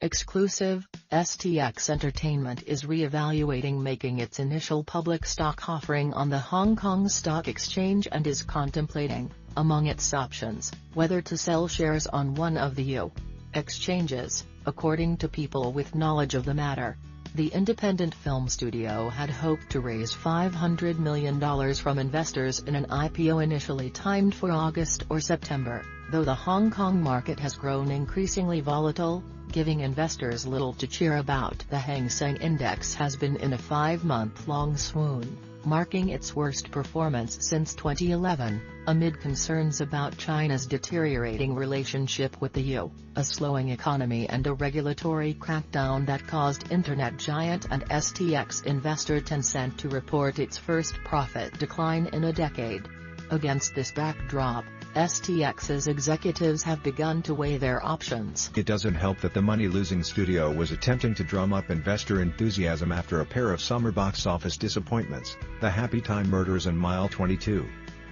Exclusive, STX Entertainment is re-evaluating making its initial public stock offering on the Hong Kong Stock Exchange and is contemplating, among its options, whether to sell shares on one of the U exchanges, according to people with knowledge of the matter. The independent film studio had hoped to raise $500 million from investors in an IPO initially timed for August or September, though the Hong Kong market has grown increasingly volatile, giving investors little to cheer about. The Hang Seng Index has been in a 5-month-long swoon, marking its worst performance since 2011, amid concerns about China's deteriorating relationship with the EU, a slowing economy and a regulatory crackdown that caused internet giant and STX investor Tencent to report its first profit decline in a decade. Against this backdrop, STX's executives have begun to weigh their options. It doesn't help that the money-losing studio was attempting to drum up investor enthusiasm after a pair of summer box office disappointments, The Happy Time Murders and Mile 22.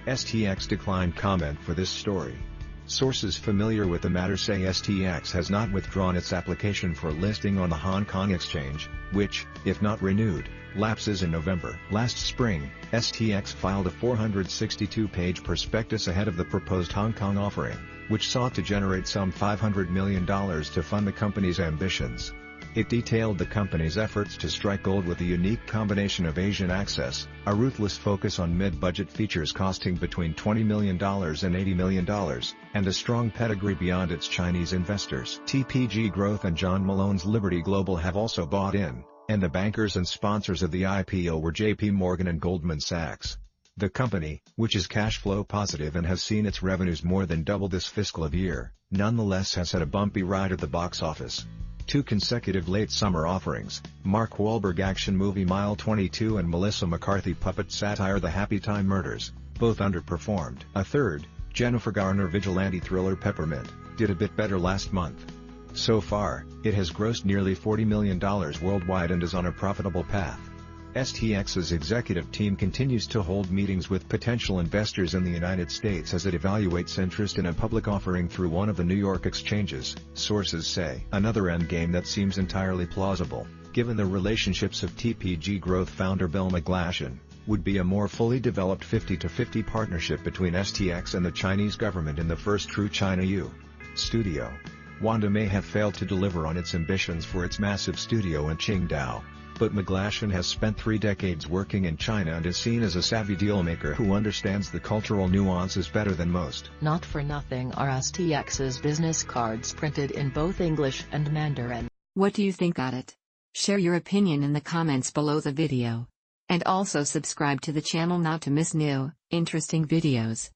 STX declined comment for this story. Sources familiar with the matter say STX has not withdrawn its application for listing on the Hong Kong Exchange, which, if not renewed, lapses in November. Last spring, STX filed a 462-page prospectus ahead of the proposed Hong Kong offering, which sought to generate some $500 million to fund the company's ambitions. It detailed the company's efforts to strike gold with a unique combination of Asian access, a ruthless focus on mid-budget features costing between $20 million and $80 million, and a strong pedigree beyond its Chinese investors. TPG Growth and John Malone's Liberty Global have also bought in, and the bankers and sponsors of the IPO were JP Morgan and Goldman Sachs. The company, which is cash flow positive and has seen its revenues more than double this fiscal year, nonetheless has had a bumpy ride at the box office. 2 consecutive late summer offerings, Mark Wahlberg action movie Mile 22 and Melissa McCarthy puppet satire The Happy Time Murders, both underperformed. A third, Jennifer Garner vigilante thriller Peppermint, did a bit better last month. So far, it has grossed nearly $40 million worldwide and is on a profitable path. STX's executive team continues to hold meetings with potential investors in the United States as it evaluates interest in a public offering through one of the New York exchanges, sources say. Another endgame that seems entirely plausible, given the relationships of TPG Growth founder Bill McGlashan, would be a more fully developed 50-50 partnership between STX and the Chinese government in the first true China-EU studio. Wanda may have failed to deliver on its ambitions for its massive studio in Qingdao, but McGlashan has spent 3 decades working in China and is seen as a savvy dealmaker who understands the cultural nuances better than most. Not for nothing are STX's business cards printed in both English and Mandarin. What do you think about it? Share your opinion in the comments below the video. And also subscribe to the channel not to miss new, interesting videos.